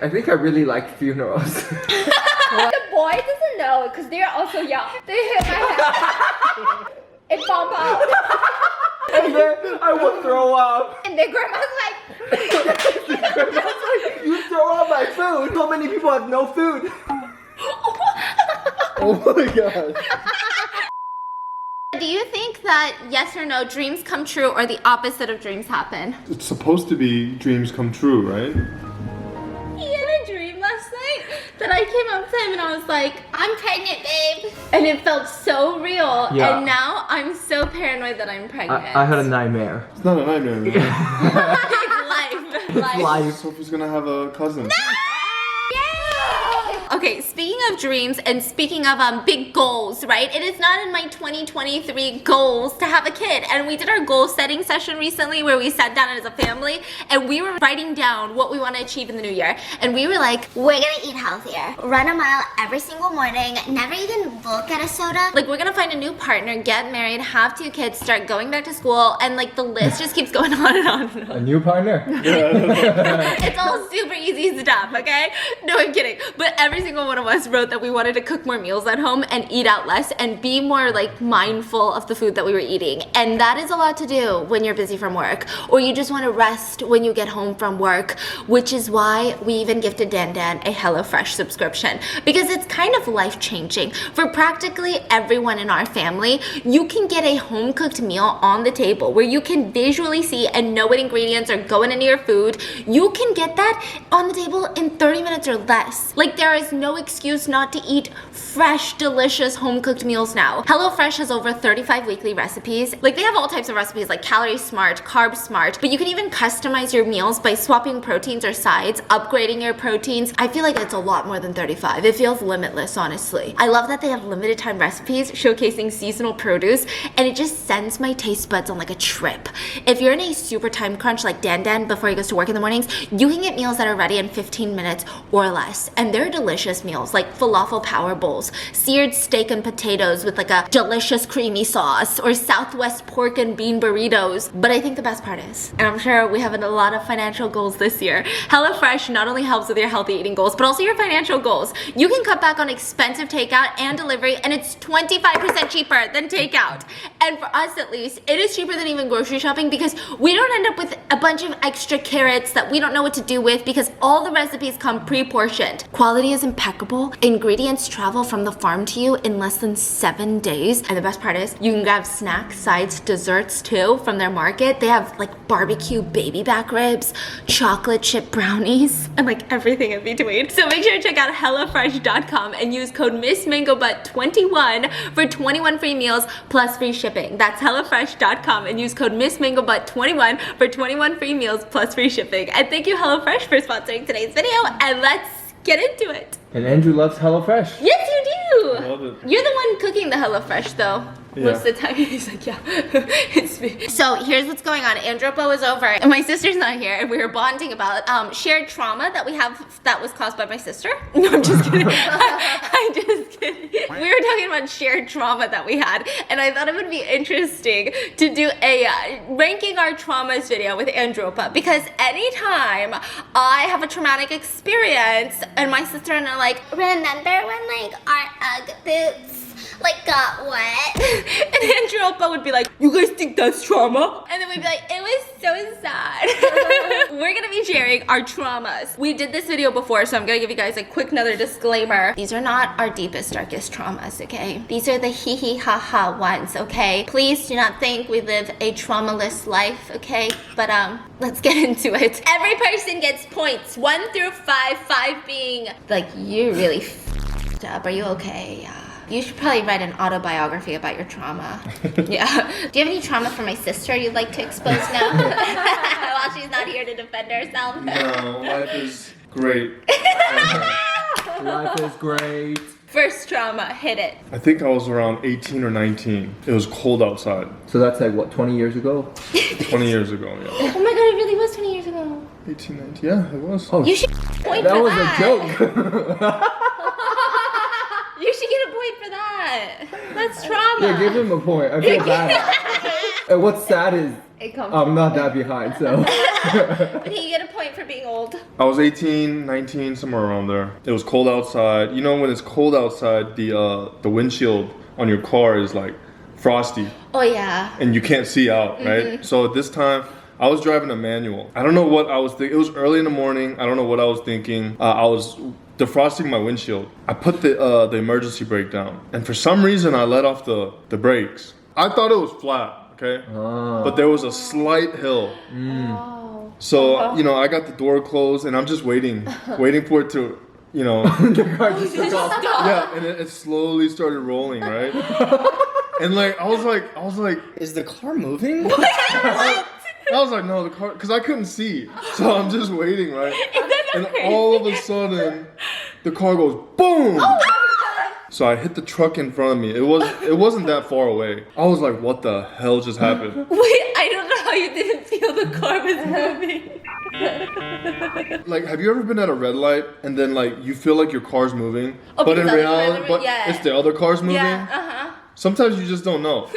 I think I really like funerals. The boy doesn't know because they're also young. They hit my head. It bump out. And then I will throw up. And their grandma's like, You throw out my food. So many people have no food. Oh my god. do you think that yes or no, dreams come true or the opposite of dreams happen? It's supposed to be dreams come true, right? He had a dream last night that I came up to him and I was like, I'm pregnant, babe. And it felt so real. Yeah. And now I'm so paranoid that I'm pregnant. I had a nightmare. It's not a nightmare. It's life. Life. Sophie's gonna have a cousin. Okay, speaking of dreams and speaking of big goals, right? It is not in my 2023 goals to have a kid. And we did our goal setting session recently where we sat down as a family and we were writing down what we want to achieve in the new year. And we were like, We're gonna eat healthier, run a mile every single morning, never even look at a soda. like we're gonna find a new partner, get married, have 2 kids, start going back to school, and like the list just keeps going on and on and on. A new partner? It's all super easy stuff, okay? No, I'm kidding. But every single one of us wrote that we wanted to cook more meals at home and eat out less and be more like mindful of the food that we were eating. And that is a lot to do when you're busy from work or you just want to rest when you get home from work, which is why we even gifted Dan a HelloFresh subscription because it's kind of life-changing. For practically everyone in our family, you can get a home-cooked meal on the table where you can visually see and know what ingredients are going into your food. You can get that on the table in 30 minutes or less. Like there is no excuse not to eat fresh, delicious home-cooked meals now. HelloFresh has over 35 weekly recipes. Like they have all types of recipes like calorie smart, carb smart, but you can even customize your meals by swapping proteins or sides, upgrading your proteins. I feel like it's a lot more than 35. It feels limitless, honestly. I love that they have limited time recipes showcasing seasonal produce and it just sends my taste buds on like a trip. If you're in a super time crunch like Dan before he goes to work in the mornings, you can get meals that are ready in 15 minutes or less. And they're delicious meals like falafel power bowls, seared steak and potatoes with like a delicious creamy sauce, or Southwest pork and bean burritos. But I think the best part is, and I'm sure we have a lot of financial goals this year, HelloFresh not only helps with your healthy eating goals, but also your financial goals. You can cut back on expensive takeout and delivery, and it's 25% cheaper than takeout. And for us at least, it is cheaper than even grocery shopping because we don't end up with a bunch of extra carrots that we don't know what to do with because all the recipes come pre-portioned. Quality is impeccable. Ingredients travel from the farm to you in less than 7 days. And the best part is you can grab snacks, sides, desserts too from their market. They have like barbecue baby back ribs, chocolate chip brownies, and like everything in between. So make sure to check out HelloFresh.com and use code MissMangoButt21 for 21 free meals plus free shipping. That's HelloFresh.com and use code MissMangoButt21 for 21 free meals plus free shipping. And thank you HelloFresh for sponsoring today's video, and let's get into it. And Andrew loves HelloFresh. Yes, you do. I love it. You're the one cooking the HelloFresh though. Yeah. Most of the time he's like, yeah, it's me. So here's what's going on. Andropa was over and my sister's not here and we were bonding about shared trauma that we have that was caused by my sister. No, I'm just kidding. I'm just kidding. We were talking about shared trauma that we had and I thought it would be interesting to do a ranking our traumas video with Andropa because anytime I have a traumatic experience and my sister and I like, Remember when like our Ugg boots like got wet? and Andropa would be like, you guys think that's trauma? And then we'd be like, it was so sad. We're gonna be sharing our traumas. We did this video before, so I'm gonna give you guys a quick another disclaimer. These are not our deepest, darkest traumas, okay? These are the hee ha ones, okay? Please do not think we live a traumaless life, okay? But let's get into it. Every person gets points, 1 through 5, 5 being like, you really f***ed up. Are you okay? Yeah. You should probably write an autobiography about your trauma. Yeah. Do you have any trauma for my sister you'd like to expose now? While she's not here to defend herself. No, life is great. Life is great. First trauma, hit it. I think I was around 18 or 19. It was cold outside. So that's like what, 20 years ago? 20 years ago, yeah. Oh my god, it really was 20 years ago. 18, 19, yeah, it was. Oh, You should point that for was that. a joke. You should get a point for that. That's trauma. Yeah, give him a point. I feel bad. And what's sad is It comes I'm not that behind, so. But you get a point for being old. I was 18, 19, somewhere around there. It was cold outside. You know, when it's cold outside, the windshield on your car is like frosty. Oh yeah. And you can't see out, right? So at this time, I was driving a manual. I don't know what I was thinking. It was early in the morning. I don't know what I was thinking. I was defrosting my windshield. I put the emergency brake down. And for some reason, I let off the brakes. I thought it was flat, okay? But there was a slight hill. Oh. So, you know, I got the door closed and I'm just waiting for it to, you know. The car just took off. Yeah, and it slowly started rolling, right? And like, I was like, Is the car moving? I was like, no, the car, because I couldn't see. So I'm just waiting, right? And all of a sudden, the car goes boom! So I hit the truck in front of me. It wasn't that far away. I was like, what the hell just happened? Wait, I don't know how you didn't feel the car was moving. Like, have you ever been at a red light and then like you feel like your car's moving, Oh, but in because reality, yeah. it's the other car's moving? Yeah, Sometimes you just don't know.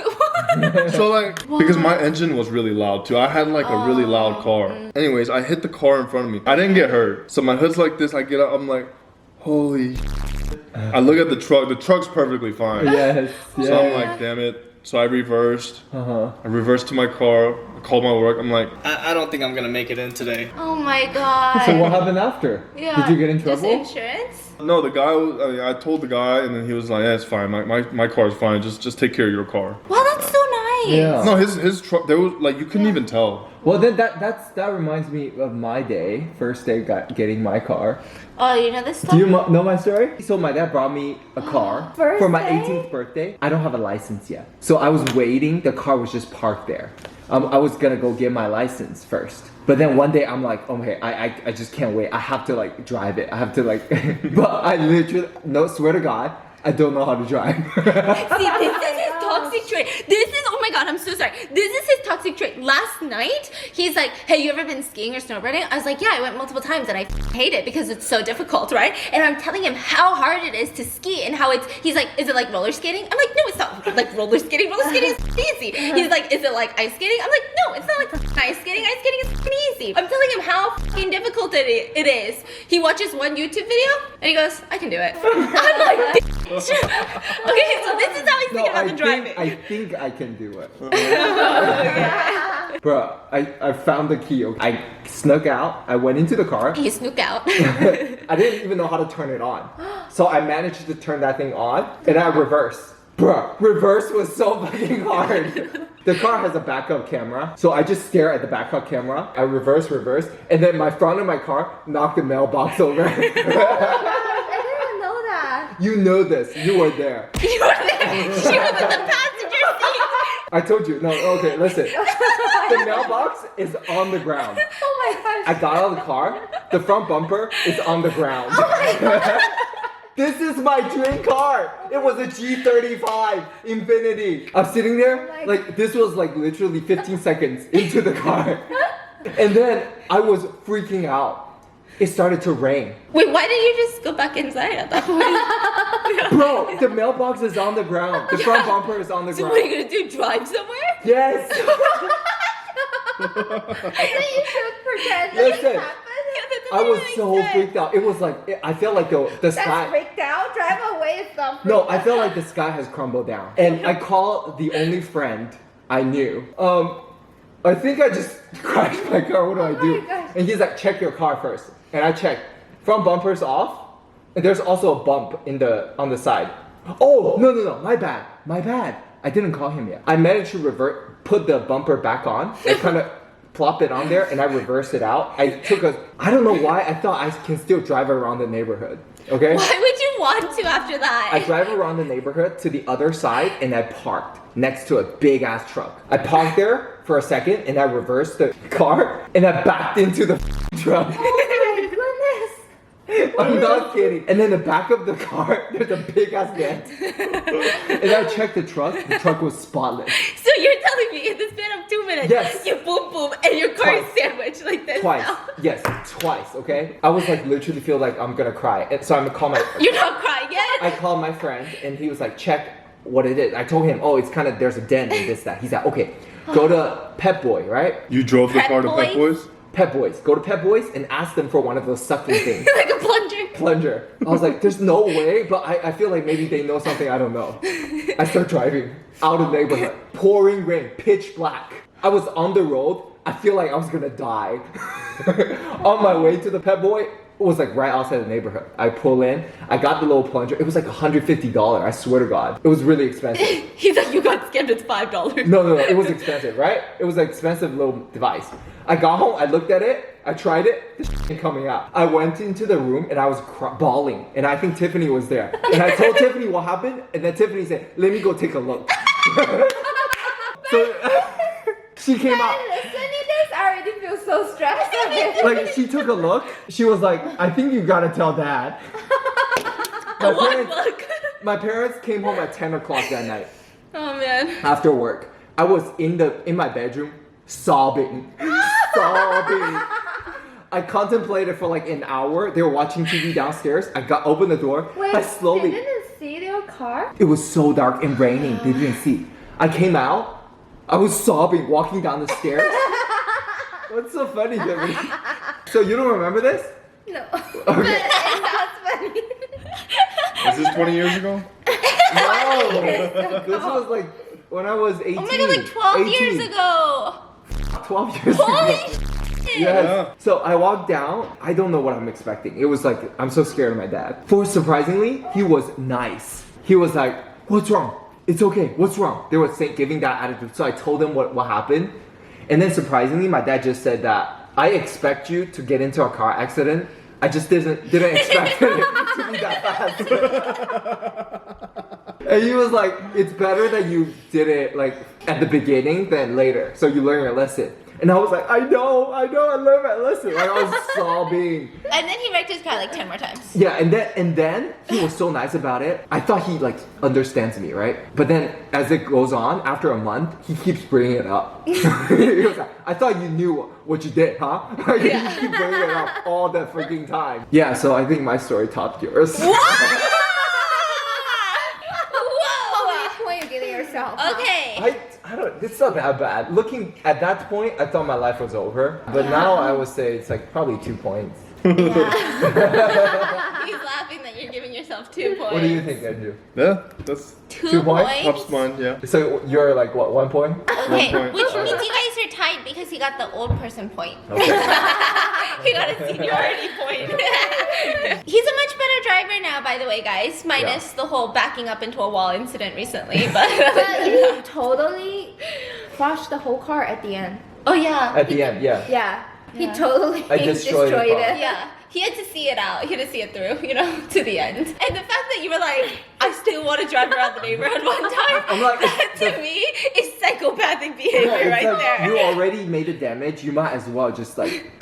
So like, because my engine was really loud too. I had like a really loud car. Anyways, I hit the car in front of me. I didn't get hurt. So my hood's like this. I get out. I'm like, holy. I look at the truck. The truck's perfectly fine. Yes. So I'm like, damn it. So I reversed. I reversed to my car. I called my work. I'm like, I don't think I'm gonna make it in today. Oh my god. So what happened after? Yeah. Did you get in trouble? Just insurance? no, the guy. I told the guy, and then he was like, yeah, it's fine. My car's fine. Just take care of your car. Wow, that's so nice. Yeah. No, his truck. There was like you couldn't even tell. Well, then that reminds me of my day. First day getting my car. Oh, you know this stuff? Do you know my story? So my dad brought me a car First for my day? 18th birthday. I don't have a license yet. So I was waiting. The car was just parked there. I was gonna go get my license first. But then one day I'm like, okay, I just can't wait. I have to like drive it. I have to like, but I literally, no, swear to God, I don't know how to drive. See, this is his toxic trait. This is, oh my god, I'm so sorry. This is his toxic trait. Last night, he's like, hey, you ever been skiing or snowboarding? I was like, yeah, I went multiple times and I hate it because it's so difficult, right? And I'm telling him how hard it is to ski and how he's like, is it like roller skating? I'm like, no, it's not like roller skating. Roller skating is easy. He's like, is it like ice skating? I'm like, no, it's not like ice skating. Ice skating is easy. I'm telling him how difficult it is. He watches one YouTube video and he goes, I can do it. I'm like, okay, so this is how he's thinking about the driving. I think I can do it. Bro, I found the key. Okay? I snuck out. I went into the car. He snook out. I didn't even know how to turn it on. So I managed to turn that thing on and I reversed. Bro, reverse was so fucking hard. The car has a backup camera, so I just stare at the backup camera. I reverse, and then my front of my car knocked the mailbox over. You know this. You were there. You were there. She was in the passenger seat. I told you. No, okay, listen. The mailbox is on the ground. Oh my gosh. I got out of the car. The front bumper is on the ground. Oh my god. This is my dream car. It was a G35 Infinity. I'm sitting there, like this was like literally 15 seconds into the car. And then I was freaking out. It started to rain. Wait, why didn't you just go back inside at that point? Bro, the mailbox is on the ground. The front bumper is on the So ground. what are you gonna do? Drive somewhere? Yes. You should pretend Listen, I was That so freaked out. It was like, I felt like the sky. freaked out. Drive away from. No, I felt like the sky has crumbled down. And I called the only friend I knew. I think I just crashed my car. What do I do? gosh. And he's like, check your car first. And I checked. Front bumper's off. And there's also a bump on the side. Oh, no. My bad. I didn't call him yet. I managed to put the bumper back on. I kind of plop it on there and I reversed it out. I don't know why, I thought I can still drive around the neighborhood. Okay? Why would you want to after that? I drive around the neighborhood to the other side and I parked next to a big ass truck. I parked there for a second and I reversed the car and I backed into the truck. Oh my goodness. I'm not kidding. And then the back of the car, there's a big ass dent. And I checked the truck was spotless. So you're telling me in the span of 2 minutes, Yes. you boom, and your car is Twice. sandwiched like this Twice. now? Yes, twice, okay? I was like literally feel like I'm gonna cry. And so I'm gonna call my You're not crying yet? I called my friend and he was like, check what it is. I told him, oh, it's kind of, there's a dent and this, that. He's like, okay, go to Pep Boy, right? You drove the Pet car to Pet Boys? Boys? Pep Boys. Go to Pep Boys and ask them for one of those sucking things. Like a plunger. Plunger. I was like, there's no way, but I feel like maybe they know something I don't know. I start driving out of the neighborhood. Pouring rain, pitch black. I was on the road. I feel like I was gonna die. On my way to the Pep Boy, it was like right outside the neighborhood. I pull in, I got the little plunger. It was like $150, I swear to God. It was really expensive. He's like, you got scammed, it's $5. No, it was expensive, right? It was an expensive little device. I got home, I looked at it, I tried it, this ain't coming out. I went into the room and I was bawling, and I think Tiffany was there. And I told Tiffany what happened, and then Tiffany said, let me go take a look. So she came out. Listening to this, I already feel so stressed. Like, she took a look, she was like, I think you gotta tell Dad. My parents came home at 10 o'clock that night. Oh man. After work. I was in my bedroom sobbing. I contemplated for like an hour. They were watching TV downstairs. I opened the door. Wait, I slowly. they didn't see your car? It was so dark and raining. They didn't see. I came out. I was sobbing walking down the stairs. What's so funny, Tiffany? So you don't remember this? No. Okay. That's funny. Is this 20 years ago? No. This was like when I was 18. Oh my god, like 12 years 18. ago. 12 years Holy ago. shit. Yes. Yeah. So I walked down. I don't know what I'm expecting. It was like, I'm so scared of my dad. Surprisingly, he was nice. He was like, what's wrong? It's okay. What's wrong? They were giving that attitude. So I told him what happened. And then surprisingly, my dad just said that, I expect you to get into a car accident. I just didn't expect it to be that fast. And he was like, it's better that you did it like at the beginning than later. So you learn your lesson. And I was like, I know, I learned my lesson. Like, I was sobbing. And then he wrecked his car like 10 more times. Yeah, and then he was so nice about it. I thought he like understands me, right? But then as it goes on, after a month, he keeps bringing it up. He was like, I thought you knew what you did, huh? Like, he keep bringing it up all the freaking time. Yeah, so I think my story topped yours. How many points you giving yourself? Huh? Okay. I don't, it's not that bad. Looking at that point, I thought my life was over. But now I would say it's like probably 2 points. He's laughing that you're giving yourself 2 points. What do you think, Andrew? Yeah, that's 2 points? tops mine, yeah. So you're like what, 1 point? Okay, 1 point. which means you guys are tied because he got the old person point. Okay. He got a seniority point. He's a much better driver now, by the way, guys. Minus the whole backing up into a wall incident recently. But He totally crushed the whole car at the end. oh yeah. At the end, yeah. Yeah. He totally I destroyed the car. it. Yeah, he had to see it out. He had to see it through, to the end. And the fact that you were like, I still want to drive around the neighborhood one time, I'm like, that to me is psychopathic behavior It's right like, there. you already made the damage, you might as well just like...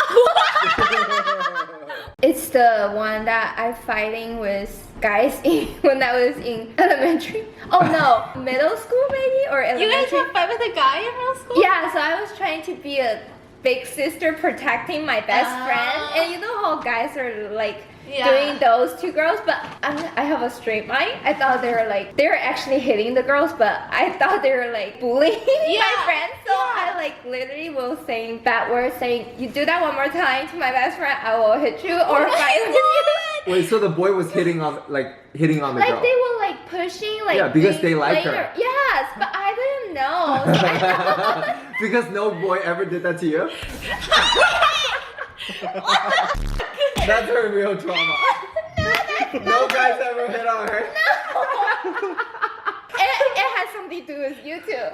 It's the one that I'm fighting with guys when I was in elementary. Oh no, middle school maybe or You guys elementary. had a fight with a guy in middle school? Yeah, so I was trying to be a big sister protecting my best friend, and you know how guys are like doing those to girls, but I have a straight mind. I thought they were actually hitting the girls, but I thought they were like bullying my friends. So I like literally will saying bad words, saying you do that one more time to my best friend, I will hit you or fight with you. Wait, so the boy was hitting on the Like girl? they were like pushing, like Yeah, because being they like her. later. Yes, but I didn't know. So Because no boy ever did that to you? That's her real trauma. No guys ever hit on her. it has something to do with you too.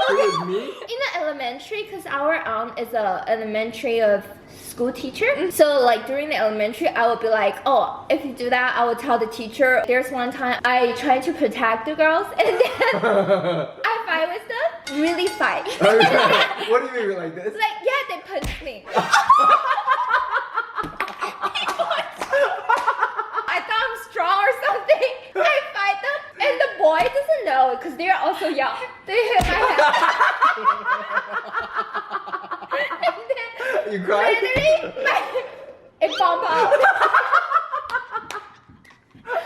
It was me? In the elementary, because our aunt is a elementary school teacher. So like during the elementary, I would be like, oh, if you do that, I will tell the teacher. There's one time I tried to protect the girls, and then I fight with them. Really fight. What do you mean like this? Like yeah, they punched me. I thought I'm strong or something. I fight them, and the boy doesn't know because they're also young. They hit my head. And then You cried? literally, it bombed out.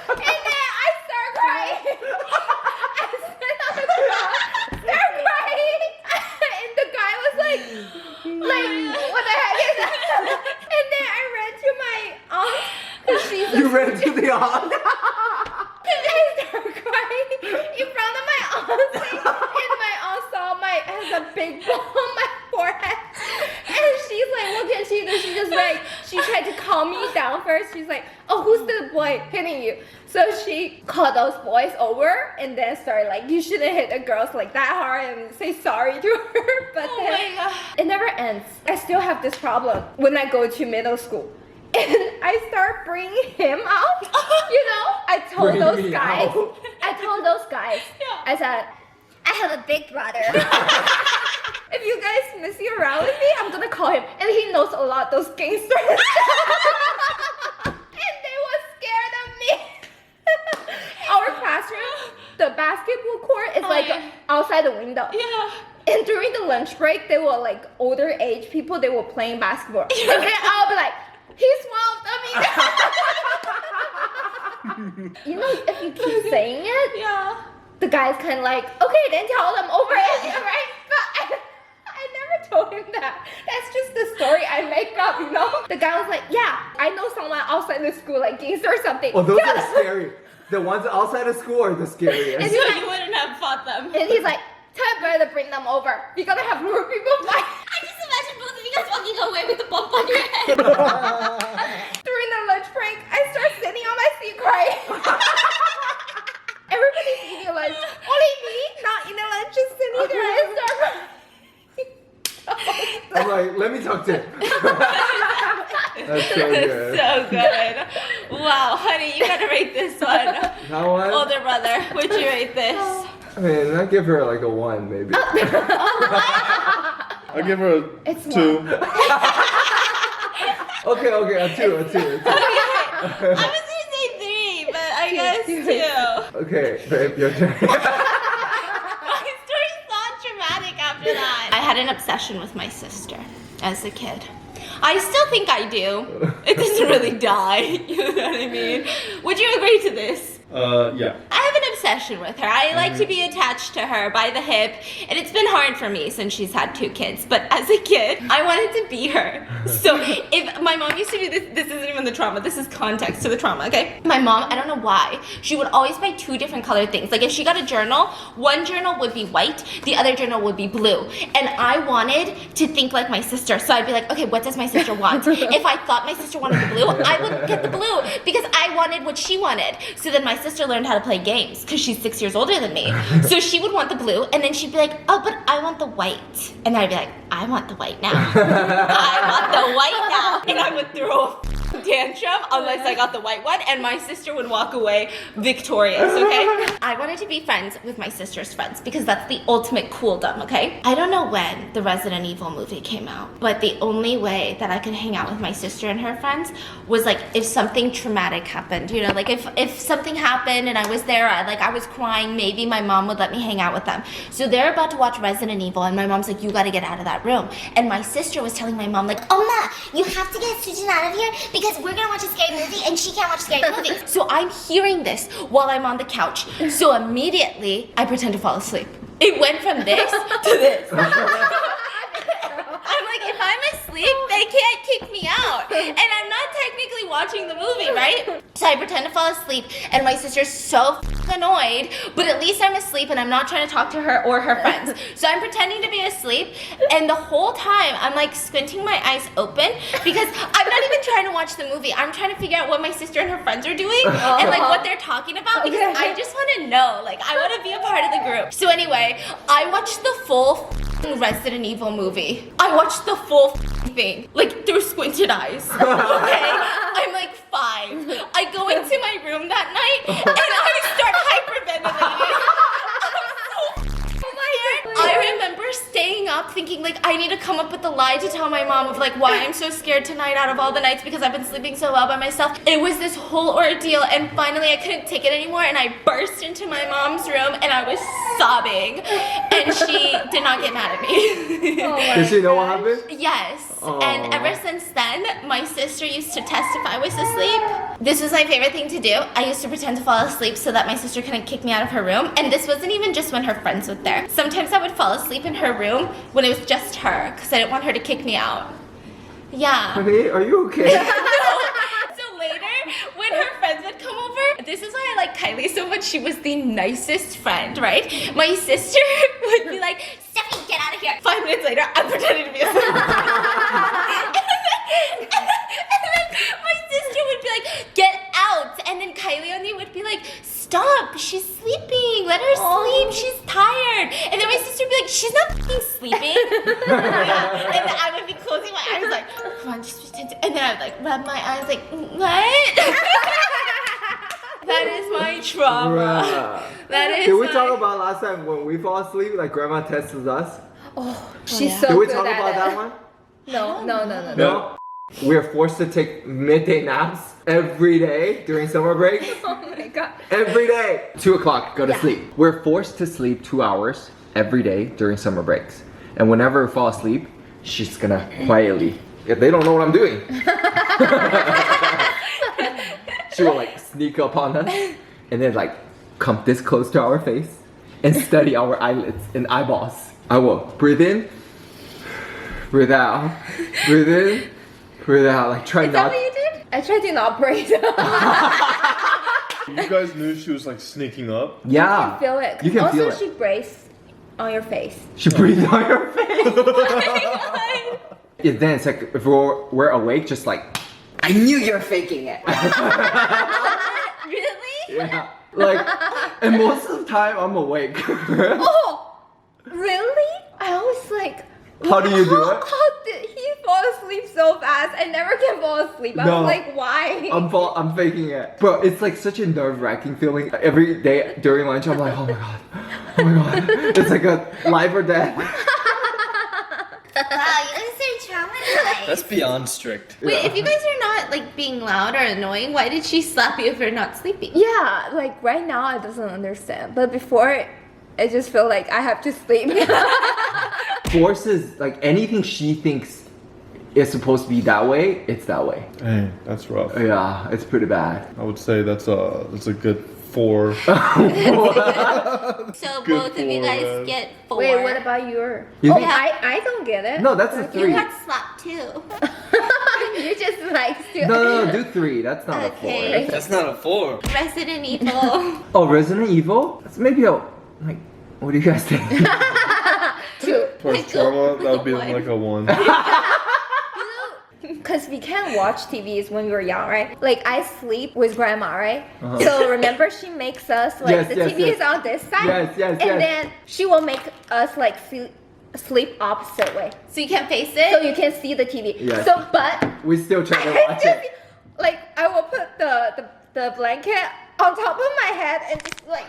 And then I start crying. I sit on the ground, start crying. Jesus. You ran to the aunt. I started crying in front of my aunt, and my aunt has a big bump on my forehead, and she's like, look at she, and she just like, she tried to calm me down first. She's like, oh, who's the boy hitting you? So she called those boys over and then started like, you shouldn't hit the girls like that hard, and say sorry to her. But Oh then my God. it never ends. I still have this problem when I go to middle school. And I start bringing him out. You know, I told Bring those me guys. out. I told those guys. Yeah. I said, I have a big brother. if you guys messing around with me, I'm gonna call him. And he knows a lot those gangsters. And they were scared of me. Our classroom, the basketball court is like yeah. outside the window. Yeah. And during the lunch break, they were like older age people. They were playing basketball. And then I'll be like, he's one of them. You know, if you keep saying it, Yeah. the guy's kind of like, okay, then tell them over it, right? But I never told him that. That's just the story I make up, you know? The guy was like, yeah, I know someone outside the school, like gangster or something. Oh, those are scary. The ones outside of school are the scariest. And So you wouldn't have fought them. And he's like, tell your brother to bring them over. We're gonna have more people fight. I just imagine both of you guys walking away with the bump on your head. During the lunch break, I start sitting on my seat crying. Everybody's eating lunch. Only me, not eating lunch, just sitting there and start crying. I'm like, let me talk to him. That's so good. So good. Wow, honey, you gotta rate this one. That one? Older brother, would you rate this? I mean, I give her like a 1 maybe. I give her a It's 2. Okay, a 2. I was gonna say 3, but I guess 2. Okay, babe, your turn. My story's not traumatic after that. I had an obsession with my sister as a kid. I still think I do. It doesn't really die. You know what I mean? Would you agree to this? Yeah. I have an obsession with her. I like to be attached to her by the hip, and it's been hard for me since she's had 2 kids. But as a kid, I wanted to be her. So if my mom used to do this isn't even the trauma. This is context to the trauma, okay? My mom, I don't know why, she would always buy 2 different colored things. Like if she got a journal, one journal would be white, the other journal would be blue. And I wanted to think like my sister. So I'd be like, okay, what does my sister want? If I thought my sister wanted the blue, I would get the blue because I wanted what she wanted. So then my sister learned how to play games because she's 6 years older than me. So she would want the blue, and then she'd be like, oh, but I want the white. And I'd be like, I want the white now. I want the white now. And I would throw a tantrum unless I got the white one, and my sister would walk away victorious, okay? I wanted to be friends with my sister's friends because that's the ultimate cooldom, okay? I don't know when the Resident Evil movie came out, but the only way that I could hang out with my sister and her friends was like if something traumatic happened, you know, like if something happened and I was there, I was crying, maybe my mom would let me hang out with them. So they're about to watch Resident Evil, and my mom's like, you gotta get out of that room. And my sister was telling my mom like, Oh, Ma, you have to get Susan out of here because we're gonna watch a scary movie and she can't watch scary movies. so I'm hearing this while I'm on the couch. So immediately I pretend to fall asleep. It went from this to this. I'm like, if I'm asleep, they can't kick me out. And I'm not technically watching the movie, right? So I pretend to fall asleep, and my sister's so annoyed, but at least I'm asleep and I'm not trying to talk to her or her friends. So I'm pretending to be asleep, and the whole time I'm like squinting my eyes open because I'm not even trying to watch the movie. I'm trying to figure out what my sister and her friends are doing and like what they're talking about because I just want to know. Like I want to be a part of the group. So anyway, I watched the full Resident Evil movie. I watched the full thing, like through squinted eyes. Okay? I'm like 5. I go into my room that night and I start hyperventilating. I remember staying up thinking like I need to come up with a lie to tell my mom of like why I'm so scared tonight out of all the nights because I've been sleeping so well by myself. It was this whole ordeal, and finally I couldn't take it anymore and I burst into my mom's room and I was sobbing, and she did not get mad at me. Did she know what happened? Yes. Aw. And ever since then, my sister used to test if I was asleep. This was my favorite thing to do. I used to pretend to fall asleep so that my sister couldn't kick me out of her room. And this wasn't even just when her friends were there. Sometimes I would fall asleep in her room when it was just her because I didn't want her to kick me out. Yeah. Honey, are you okay? So later, when this is why I like Kylie so much. She was the nicest friend, right? My sister would be like, Stephanie, get out of here. 5 minutes later, I'm pretending to be asleep. and then my sister would be like, get out. And then Kylie only would be like, stop, she's sleeping. Let her sleep, she's tired. And then my sister would be like, she's not fucking sleeping. Yeah. And then I would be closing my eyes like, come on, just pretend to. And then I would like rub my eyes like, what? That is my trauma. Bruh. That is Did we my... talk about last time when we fall asleep, like grandma tests us? She's yeah. so Did we good talk at about it. that one? No. No? We are forced to take midday naps every day during summer break. Oh my god. Every day. 2 o'clock, go to sleep. We're forced to sleep 2 hours every day during summer breaks. And whenever we fall asleep, she's gonna quietly, if they don't know what I'm doing. She will like sneak up on us and then like come this close to our face and study our eyelids and eyeballs. I will breathe in, breathe out, breathe in, breathe out. Like try Is that not. what you did? I tried to not breathe. You guys knew she was like sneaking up. Yeah. You feel it. You can also, feel it. she breathes on your face. She breathes on your face. And then it's like if we're awake, just like I knew you're faking it. Really? Yeah. Like, and most of the time I'm awake. Oh, really? I always like. How do you do it? How did he fall asleep so fast? I never can fall asleep. I No. was like, why? I'm faking it. Bro, it's like such a nerve-wracking feeling. Every day during lunch, I'm like, oh my god. Oh my god. It's like a life or death. Wow, you guys are traumatized. That's beyond strict. Wait, if you guys are not like being loud or annoying, why did she slap you if you're not sleeping? Yeah, like right now I doesn't understand. But before, I just feel like I have to sleep. Forces, like anything she thinks is supposed to be that way, it's that way. Hey, that's rough. Yeah, it's pretty bad. I would say that's a good 4. So Good both of you guys forehead. get 4. Wait, what about your? You Oh, think- I don't get it. No, that's a You 3. got slapped too. You just like to. No, do 3. That's not a 4. Okay. That's not a 4. Resident Evil. Oh, Resident Evil? That's maybe a, like, what do you guys think? Towards trauma, that would be One. like a 1. Because we can't watch TVs when we were young, right? Like I sleep with grandma, right? Uh-huh. So remember she makes us like Yes, the yes, TV yes. is on this side, Yes, and then she will make us like sleep opposite way, So you can't face it? so you can see the TV. Yes. So, but We still try to I watch still it. see- like I will put the blanket on top of my head and just like.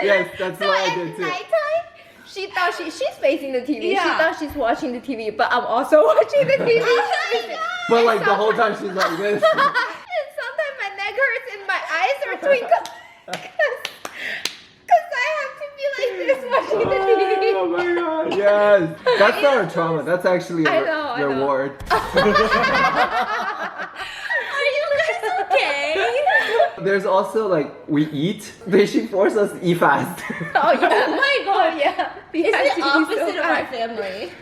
Yes, that's So what I at did too. nighttime, she thought she's facing the TV. She Yeah. thought she's watching the TV, but I'm also watching the TV. But like the whole time she's like this. And sometimes my neck hurts and my eyes are twinkling. Because I have to be like this watching the TV. Oh my god, yes. That's not a trauma, that's actually a I know. reward. Are you guys okay? There's also like, we eat, they should force us to eat fast. Oh yeah. Oh my god. Yeah. We It's have to the be so opposite of our fast. family.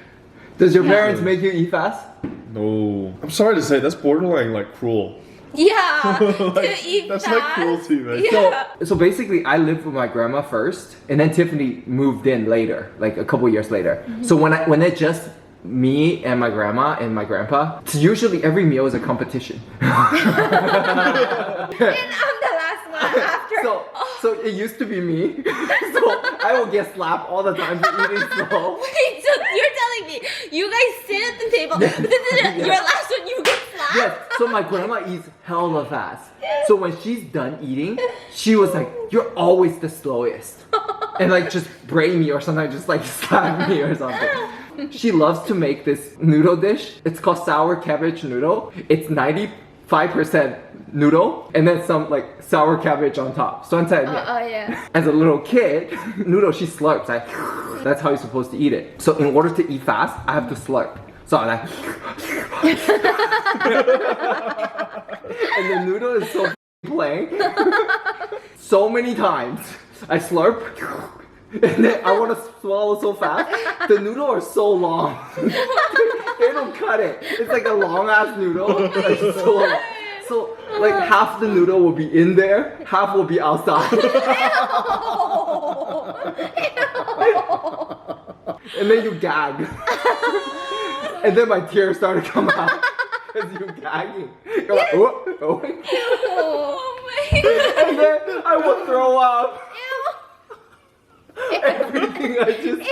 Does your parents make you eat fast? No. I'm sorry to say, that's borderline like cruel. Yeah. Like, to eat that's fast. like cruelty, man. Yeah. So basically, I lived with my grandma first, and then Tiffany moved in later, like a couple years later. So when it's just me and my grandma and my grandpa, it's usually every meal is a competition. And I'm the last one after. So it used to be me. So I will get slapped all the time for eating slow. Wait, so you're telling me you guys sit at the table, but then your last one you get slapped? Yes, so my grandma eats hella fast. So when she's done eating, she was like, "You're always the slowest," and like just brain me or sometimes just like slap me or something. She loves to make this noodle dish. It's called sour cabbage noodle. It's 95% noodle and then some like sour cabbage on top. So yeah. as a little kid, noodle she slurps. Like that's how you're supposed to eat it. So in order to eat fast, I have to slurp. So I'm like, and the noodle is so plain. So many times I slurp. And then I want to swallow so fast. The noodle are so long. They don't cut it. It's like a long ass noodle. Like, So like half the noodle will be in there, half will be outside. And then you gag. And then my tears started to come out. Because you're gagging. You're like, oh. Oh my god. And then I will throw up. Everything I just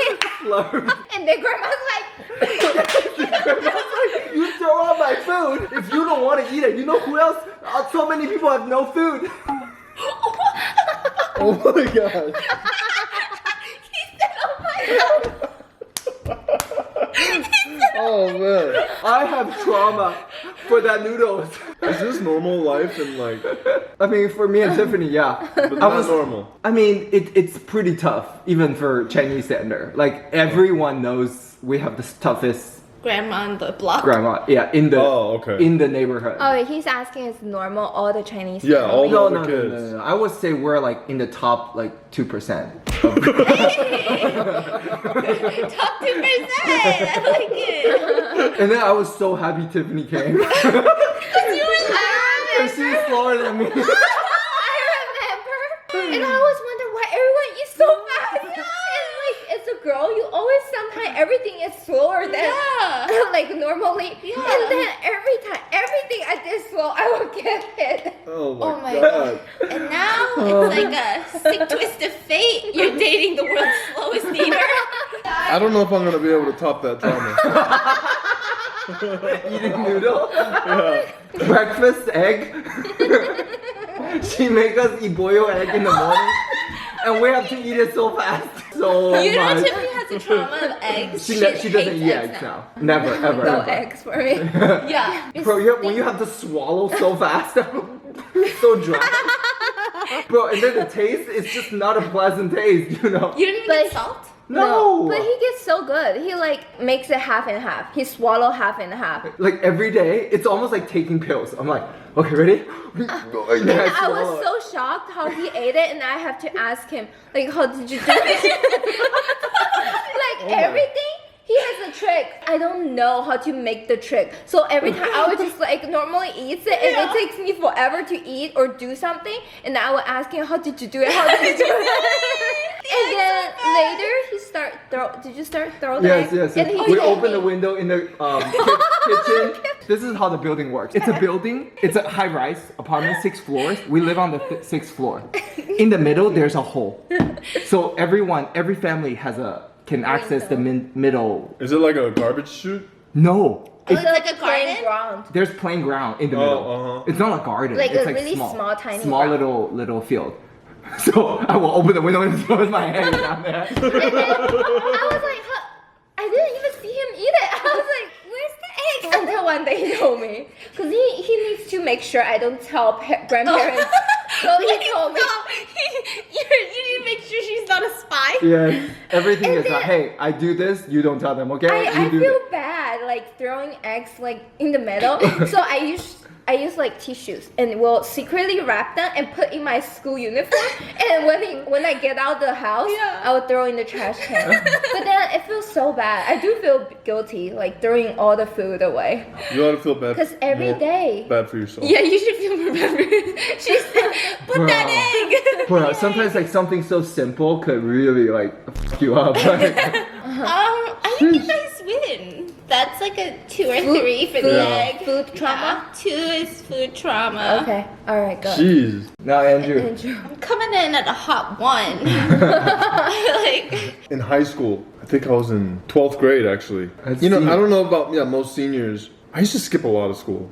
slurped. And then grandma's like, You throw out my food. If you don't want to eat it, you know who else? So many people have no food. Oh my god. He said, oh my god. Oh man. I have trauma for that noodles. Is this normal life and like, I mean, for me and Tiffany, yeah. but not normal? I mean, it's pretty tough, even for Chinese standard. Like, everyone knows we have the toughest Grandma on the block. grandma, yeah, in the in the neighborhood. oh, he's asking is normal all the Chinese Yeah, family? all the No, other no, no, kids. no, no, no. I would say we're like in the top like 2%. Top 2%. I like it. And then I was so happy Tiffany came. You were Because she's slower than me. I remember, and I always wonder why everyone eats so fast. And like, as a girl, you always sometimes everything is slower than like normally. Yeah. And then every time, everything I did slow, I would get hit. Oh my, Oh my god. And now it's like a sick twist of fate. You're dating the world's slowest eater. I don't know if I'm gonna be able to top that trauma. Eating noodle. Yeah. Breakfast egg. She make us eat boiled egg in the morning. And we have to eat it so fast. So You know, much. Tiffany has a trauma of eggs. She doesn't hates eat eggs now. Never, ever, No ever. eggs for me. Yeah. Bro, when you have to swallow so fast, so dry. Bro, and then the taste is just not a pleasant taste, you know? You didn't even get salt? No! But he gets so good. He like makes it half and half. He swallow half and half. Like every day, it's almost like taking pills. I'm like, okay, ready? And I was so shocked how he ate it, and I have to ask him, like, how did you do it? Like everything, he has a trick. I don't know how to make the trick. So every time I would just like normally eat it, and it takes me forever to eat or do something, and I would ask him, how did you do it? How did you do it? And then later he did you start throwing the Yes, egg? yes, And yes. he We hit open me. the window in the kitchen. This is how the building works. It's a building. It's a high-rise apartment, 6 floors. We live on the 6th floor. In the middle, there's a hole. So every family can access the middle. Is it like a garbage chute? No. It's like a plain garden? ground. There's plain ground in the middle. It's not a garden. Like it's a really small, tiny small ground. little field. So I will open the window and throw my head down there. And then I was like, huh, I didn't even see him eat it. I was like, where's the egg? Until one day he told me. Because he needs to make sure I don't tell grandparents. So he told me. You need to make sure she's not a spy. Yes. Everything And is like, then- hey, I do this, you don't tell them, okay? I You do feel this. bad like throwing eggs like in the middle. So I use like tissues and will secretly wrap them and put in my school uniform. And when I get out the house, I will throw in the trash can. But then it feels so bad. I do feel guilty like throwing all the food away. You ought to feel bad. Because every more day. Bad for yourself. Yeah, you should feel more bad for it. She said, put that egg. Bro, sometimes like something so simple could really like fuck you up. Like, I think you guys win. That's like a 2 or 3 for the egg. Food trauma? Yeah, 2 is food trauma. Okay. All right. Go. Jeez. now, Andrew. I'm coming in at a hot 1. Like, In high school, I think I was in 12th grade actually. That's You know, senior. I don't know about most seniors. I used to skip a lot of school.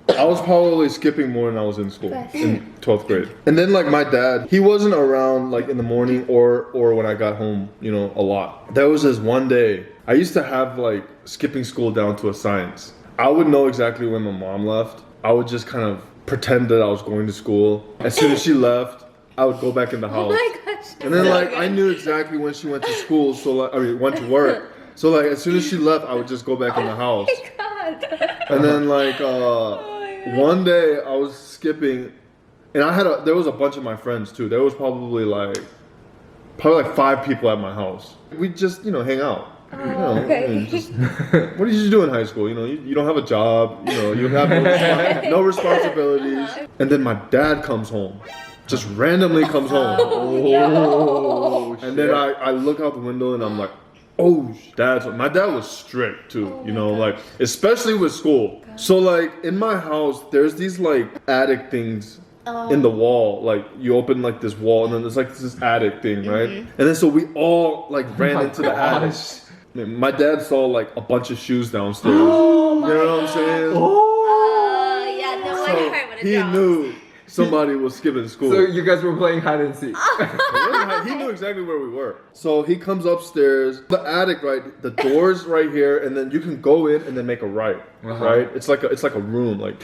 I was probably skipping more than I was in school Best. in 12th grade. And then like my dad, he wasn't around like in the morning or when I got home, you know, a lot. There was this one day, I used to have like skipping school down to a science. I would know exactly when my mom left. I would just kind of pretend that I was going to school. As soon as she left, I would go back in the house. Oh my gosh. And then like I knew exactly when she went to school, so like went to work. So like as soon as she left, I would just go back in the house. God. And then like one day I was skipping, and there was a bunch of my friends too. There was probably like 5 people at my house. We just hang out. Okay. What did you do in high school? You don't have a job. You have no responsibilities. And then my dad comes home, just randomly comes home. Oh, And then I look out the window and I'm like, oh, my dad was strict too. Like especially with school. So like in my house, there's these like attic things. In the wall, like you open like this wall, and then there's like this attic thing, right? And then so we all like ran into the attic. My dad saw like a bunch of shoes downstairs. You know what I'm saying? Yeah, no one heard what it He knew somebody was skipping school. So you guys were playing hide and seek. He knew exactly where we were. So he comes upstairs, the attic, right? The door's right here, and then you can go in and then make a right, right? It's like a room, like.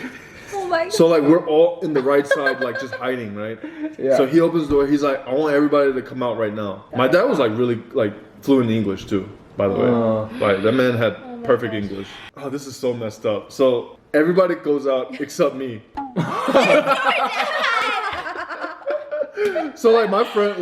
Oh my God. So like we're all in the right side, like just hiding, right? Yeah. So he opens the door. He's like, I want everybody to come out right now. My dad was like really like fluent in English too, by the way. Like that man had perfect English. Oh, this is so messed up. So everybody goes out except me. So like my friend,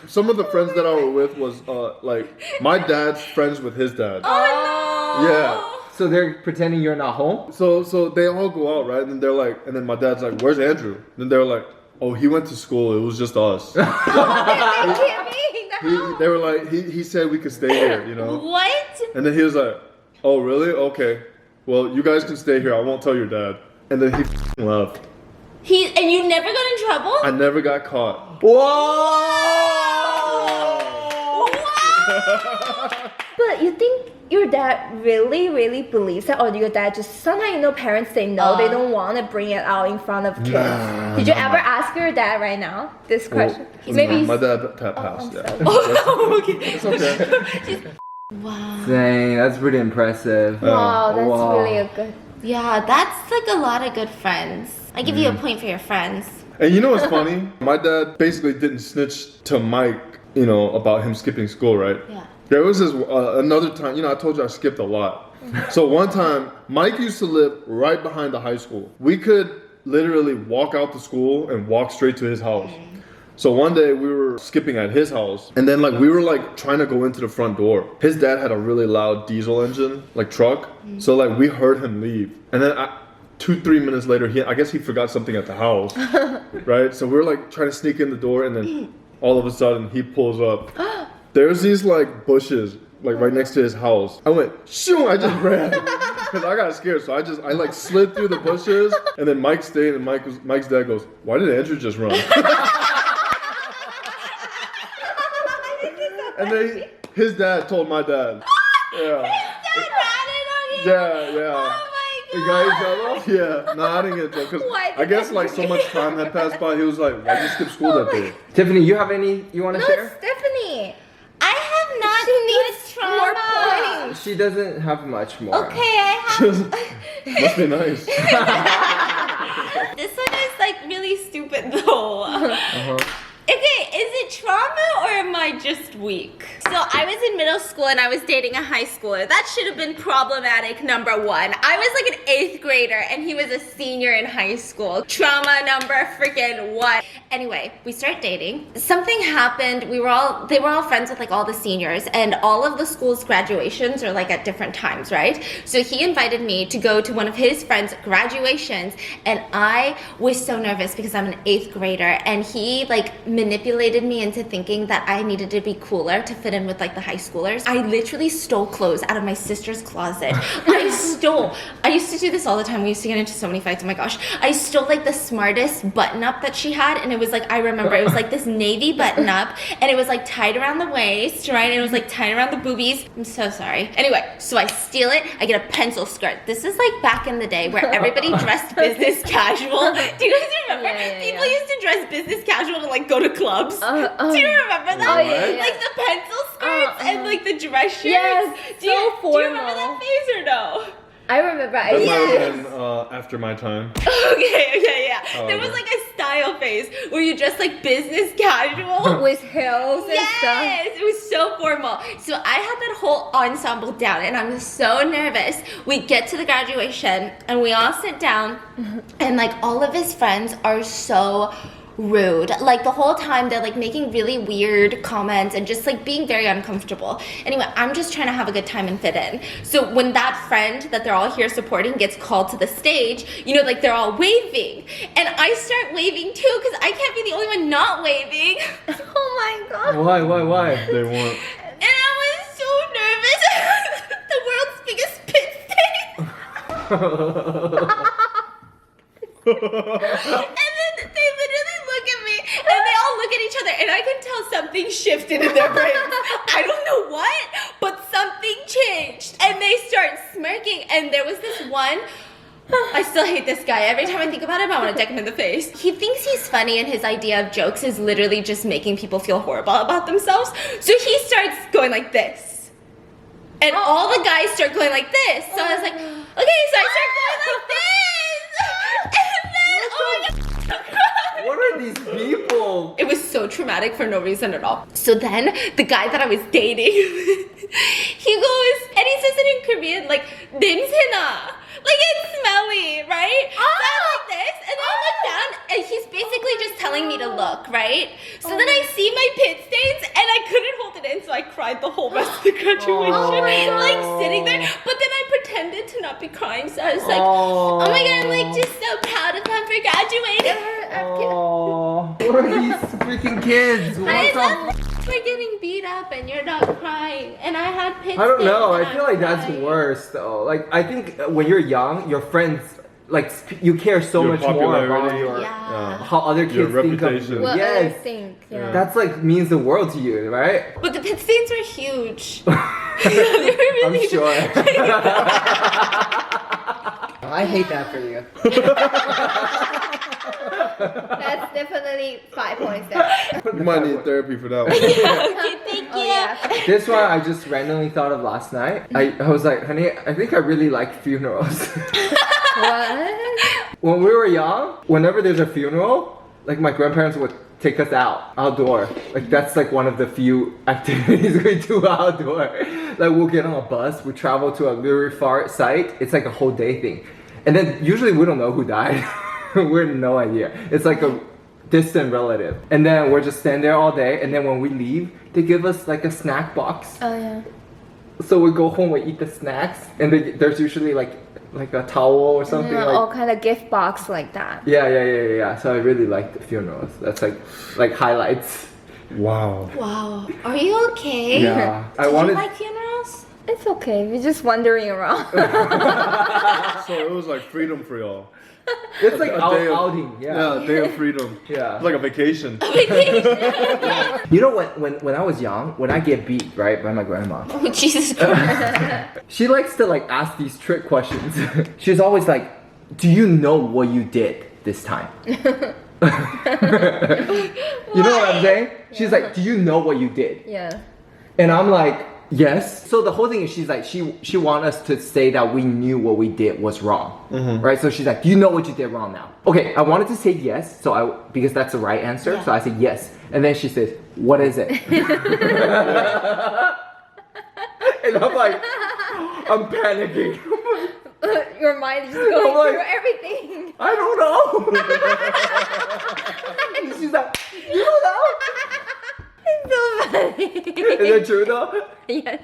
some of the friends that I were with was like my dad's friends with his dad. Oh no. Yeah. So they're pretending you're not home? So they all go out, right? And they're like, and then my dad's like, where's Andrew? And they're like, oh, he went to school. It was just us. They can't be in the house. They were like, he said we could stay here, What? And then he was like, oh, really? Okay. Well, you guys can stay here. I won't tell your dad. And then he left. And you never got in trouble? I never got caught. Whoa! But you think your dad really, really believes that, or your dad just somehow parents say no, they don't want to bring it out in front of kids. Did you ever ask your dad right now this question? Maybe my dad passed. Okay. It's okay. Wow. Dang, that's pretty impressive. Wow, that's Wow. really a good. Yeah, that's like a lot of good friends. I give you a point for your friends. And you know what's funny? My dad basically didn't snitch to Mike, about him skipping school, right? Yeah. There was this another time, I told you I skipped a lot. So one time, Mike used to live right behind the high school. We could literally walk out to school and walk straight to his house. So one day we were skipping at his house, and then we were trying to go into the front door. His dad had a really loud diesel engine, truck. So we heard him leave. And then 2-3 minutes later, I guess he forgot something at the house, right? So we were trying to sneak in the door, and then all of a sudden he pulls up. There's these bushes right next to his house. I went shoo! I just ran because I got scared. So I slid through the bushes, and then Mike stayed, and Mike's dad goes, "Why did Andrew just run?" And then his dad told my dad. Yeah. Yeah. Oh The guy fell off? Yeah, no, I didn't get that because Why I guess so much time had passed by. He was like, "Why did you skip school that day?" Tiffany, you have any you want to No, share? Stephanie. I have not She seen needs more trauma. points. She doesn't have much more. Okay, I have. Must be nice. This one is really stupid though. Okay, is it trauma or am I just weak? So I was in middle school and I was dating a high schooler. That should have been problematic number one. I was an 8th grader and he was a senior in high school. Trauma number freaking one. Anyway, we start dating. Something happened. They were all friends with all the seniors, and all of the school's graduations are at different times, right? So he invited me to go to one of his friends' graduations, and I was so nervous because I'm an 8th grader, and he manipulated me into thinking that I needed to be cooler to fit in with the high schoolers. I literally stole clothes out of my sister's closet. I used to do this all the time. We used to get into so many fights. Oh my gosh. I stole the smartest button up that she had, and it was I remember it was this navy button up, and it was tied around the waist, right? And it was tied around the boobies. I'm so sorry. Anyway, so I steal it. I get a pencil skirt. This is back in the day where everybody dressed business casual. Do you guys remember? Yeah. People used to dress business casual to go to clubs. Do you remember that? Oh, yeah. The pencil skirts and the dress shirts. Yes, do you remember formal. that phase or no? I remember. That might have been after my time. Okay, yeah. There was a style phase where you dress business casual. With heels and stuff. Yes, it was so formal. So I had that whole ensemble down, and I was so nervous. We get to the graduation, and we all sit down, and all of his friends are so rude. Like the whole time they're like making really weird comments and just like being very uncomfortable. Anyway, I'm just trying to have a good time and fit in. So when that friend that they're all here supporting gets called to the stage, you know, like they're all waving. And I start waving too because I can't be the only one not waving. Oh my god. Why? They want. And I was so nervous. The world's biggest pit stain. And then they literally look at me and they all look at each other and I can tell something shifted in their brains. I don't know what, but something changed. And they start smirking and there was this one, I still hate this guy. Every time I think about him, I want to deck him in the face. He thinks he's funny and his idea of jokes is literally just making people feel horrible about themselves. So he starts going like this. And all the guys start going like this. So I was like, okay, so I start going like this. And then, oh my god. What are these people? It was so traumatic for no reason at all. So then the guy that I was dating, he goes, and he says it in Korean, like, 냄새나. Like it's smelly, right? So I'm like this, and then I look down, and he's basically just telling me to look, right? So then I see my pit stains, and I couldn't hold it in, so I cried the whole rest of the graduation, like sitting there. But then I pretended to not be crying, so I was like, oh my god, I'm like just so proud of them for graduating. Oh, what are these freaking kids? I What's love up? for getting beat up and you're not crying, and I had pit I don't know. stains and I feel like that's crying. worse though. Like I think when you're young, your friends like you care so Your much more about popularity. your Yeah. how other Your kids think of reputation. you. What Yes, others think, yeah. that's like means the world to you, right? But the pit stains were huge. They were I'm really sure. I hate that for you. That's definitely 5 points there. You might need therapy for that one. Okay, thank you. Oh yeah. This one I just randomly thought of last night. I was like, honey, I think I really like funerals. What? When we were young, whenever there's a funeral, like my grandparents would take us outdoor. Like that's like one of the few activities we do outdoor. Like we'll get on a bus, we travel to a very far site. It's like a whole day thing. And then usually we don't know who died. We have no idea. It's like a distant relative. And then we're just standing there all day. And then when we leave, they give us like a snack box. Oh yeah. So we go home, we eat the snacks. And there's usually like a towel or something. Yeah, like, all kind of gift box like that. yeah. So I really like the funerals. That's like highlights. Wow. Wow. Are you okay? Yeah. I Did you wanted. like funerals? It's okay. We're just wandering around. So it was like freedom for y'all. It's like A day of- outing. Yeah, a day of freedom. Yeah. It's like a vacation. You know when I was young, when I get beat right by my grandma, Oh, Jesus Christ. she likes to like ask these trick questions. She's always like, "Do you know what you did this time?" You know what I'm saying? She's like, "Do you know what you did?" Yeah. And I'm like, yes. So the whole thing is she's like, she want us to say that we knew what we did was wrong. Right? So she's like, do you know what you did wrong now? Okay, I wanted to say yes, because that's the right answer. So I said yes. And then she says, what is it? And I'm like, I'm panicking. Your mind is just going I'm like- through everything. I don't know. And she's like, you don't know? It's so funny. Is it true though? Yes.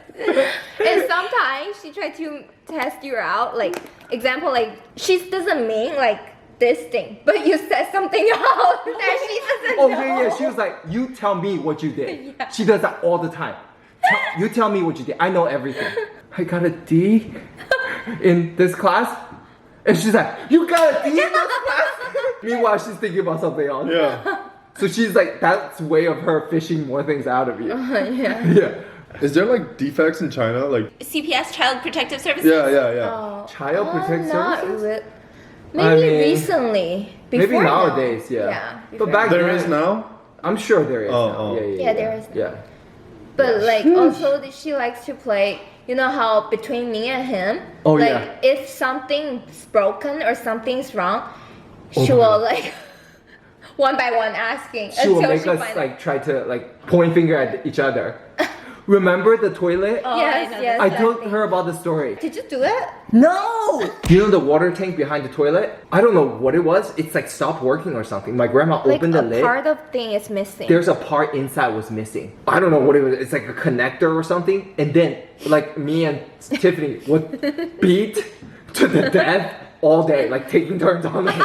And sometimes she tries to test you out. Like, example, like, she doesn't mean like this thing, but you said something else that she doesn't Oh know. yeah. She was like, you tell me what you did. Yeah. She does that all the time. You tell me what you did. I know everything. I got a D in this class. And she's like, you got a D in this class? Meanwhile, she's thinking about something else. Yeah. So she's like, that's way of her fishing more things out of you. Yeah. Yeah. Is there like defects in China? Like, CPS, Child Protective Services? yeah. Oh. Child protective not services? re- I Maybe mean, recently. Maybe Before nowadays, now. yeah. Yeah. But before. back There then, is now? I'm sure there is Oh, now. oh. Yeah, there is now. Yeah. But like also she likes to play, you know how between me and him, Oh, like yeah. if something's broken or something's wrong, Oh she my will God. like one by one asking She will until make she us finds like try to like point finger at each other. Remember the toilet? Oh, Yes, I know yes. I that told thing. her about the story. Did you do it? No! You know the water tank behind the toilet? I don't know what it was. It's like stopped working or something. My grandma opened the lid. Part of thing is missing. There's a part inside was missing. I don't know what it was. It's like a connector or something. And then like me and Tiffany would beat to the death all day, like taking turns on it. in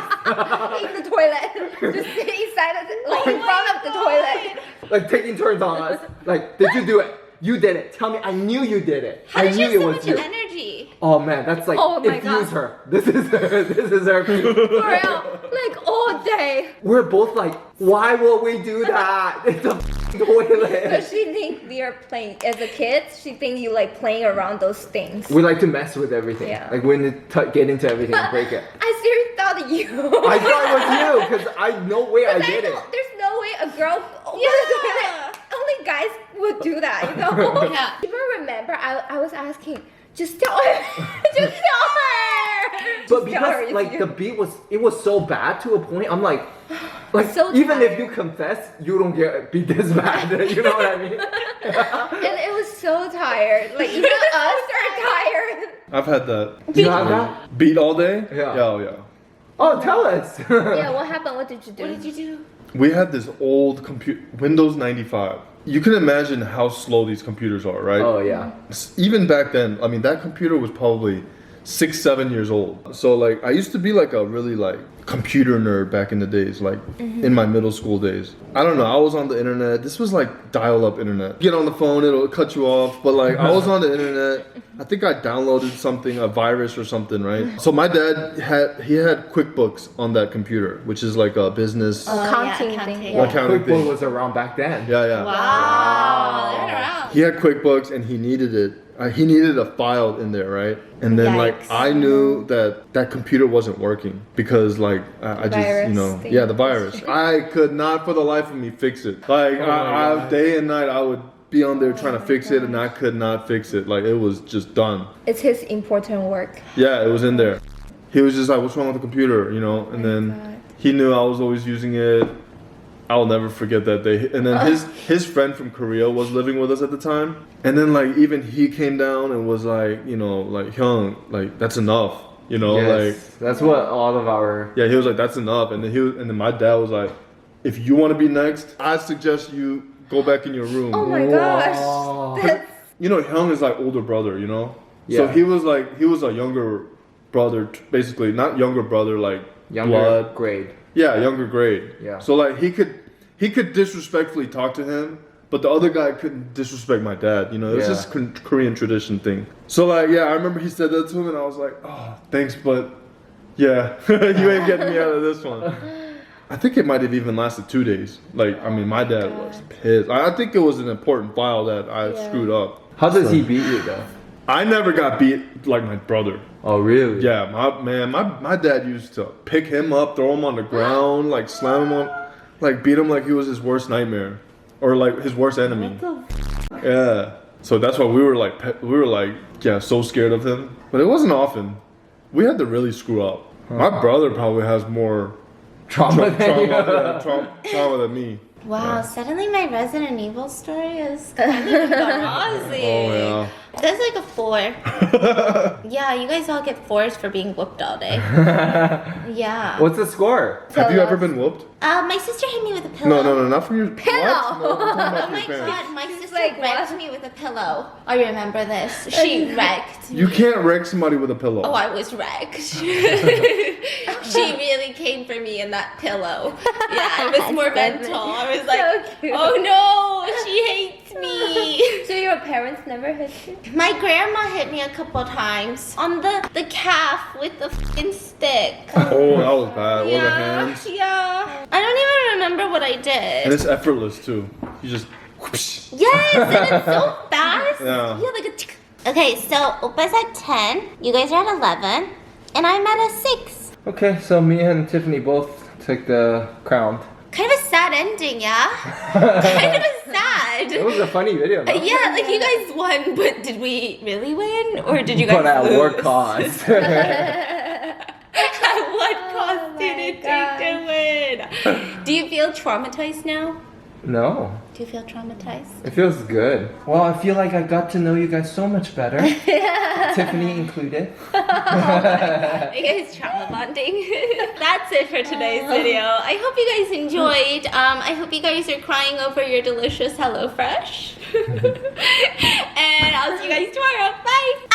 the toilet. Just sit inside of the, like in front of the toilet. Like taking turns on us. Like, did you do it? You did it. Tell me, I knew you did it. How I did knew you it have was so you. much energy? Oh man, that's like Oh my infuse God. her. This is her. This is her. For real. Like all day. We're both like, why will we do that? It's a So toilet. she think we are playing as a kid. She think you like playing around those things. We like to mess with everything. Yeah. Like we need to get into everything and break it. I seriously thought you. I thought it was you because I no way I did it. There's no way a girl. Yeah. Only guys would do that, you know. Yeah. Even remember, I was asking, just tell her, just tell her. But Just tell her because it's like you. the beat was so bad to a point, I'm like So even if tired. you confess, you don't get beat this bad. You know what I mean? And it was so tired. Like even us are tired. I've had that. You have that? Beat all day? Yeah. Oh, yeah. Oh, tell us. Yeah, what happened? What did you do? What did you do? We had this old computer, Windows 95. You can imagine how slow these computers are, right? Oh yeah. Even back then, I mean, that computer was probably 6-7 years old. So like, I used to be like a really like computer nerd back in the days, like in my middle school days. I don't know, I was on the internet. This was like dial-up internet. Get on the phone, it'll cut you off. But like, I was on the internet. I think I downloaded something, a virus or something, right? So my dad had QuickBooks on that computer, which is like a business Accounting accounting. thing. Yeah. accounting QuickBook thing. was around back then. Yeah, yeah. Wow. They're around. He had QuickBooks and he needed it. He needed a file in there, right? And then like Yikes. I knew that computer wasn't working because like I just Virus thing. yeah, the virus. I could not for the life of me fix it. Like my I God. day and night I would be on there trying to fix it and I could not fix it. Like it was just done. It's his important work. Yeah, it was in there. He was just like, "What's wrong with the computer?" You know, and then God. he knew I was always using it. I'll never forget that day. And then his friend from Korea was living with us at the time. And then like even he came down and was like, you know, like Hyung, like that's enough. You know, like Yes, that's what all of our yeah, he was like, that's enough. And then my dad was like, if you want to be next, I suggest you go back in your room. Oh my Wow. gosh. That's You know, Hyung is like older brother, you know? So Yeah. he was a younger brother, basically, not younger brother like younger blood. grade. Yeah, younger grade. Yeah. So like he could disrespectfully talk to him, but the other guy couldn't disrespect my dad. You know, it was Yeah. just Korean tradition thing. So like yeah, I remember he said that to him, and I was like, oh, thanks, but yeah, you ain't getting me out of this one. I think it might have even lasted 2 days. Like I mean, my dad was pissed. I think it was an important file that I screwed up. How does he beat you though? I never got beat like my brother. Oh really? Yeah, my dad used to pick him up, throw him on the ground, like slam him on, like beat him like he was his worst nightmare, or like his worst enemy. Yeah. So that's why we were like yeah, so scared of him. But it wasn't often. We had to really screw up. My brother probably has more Trauma than you. trauma than me. Wow, suddenly my Resident Evil story is kind of embarrassing. Oh yeah. That's like a 4. Yeah, you guys all get 4s for being whooped all day. Yeah. What's the score? Have you ever been whooped? My sister hit me with a pillow. No, not from your Pillow. What? No, I'm talking Oh about my your parents. god, my sister like, wrecked what? me with a pillow. I remember this. She wrecked me. You can't wreck somebody with a pillow. Oh, I was wrecked. She really came for me in that pillow. Yeah, it was more mental. I was like, So cute. oh no, she hates me. So your parents never hit you? My grandma hit me a couple times on the calf with the f***ing stick. Oh, that was bad. What the Yeah, hands? yeah. I don't even remember what I did. And it's effortless too. You just whoosh. Yes, and it's so fast. Yeah. like a tick. Okay, so Oppa's at 10, you guys are at 11, and I'm at a 6. Okay, so me and Tiffany both took the crown. Kind of a sad ending, yeah? Kind of a sad. It was a funny video. Though. Yeah, like you guys won, but did we really win? Or did you guys But at lose? what cost? At what cost did it take to win? Do you feel traumatized now? No. Do you feel traumatized? It feels good. Well, I feel like I got to know you guys so much better. Tiffany included. You guys trauma bonding. That's it for today's video. I hope you guys enjoyed. I hope you guys are crying over your delicious HelloFresh. And I'll see you guys tomorrow. Bye.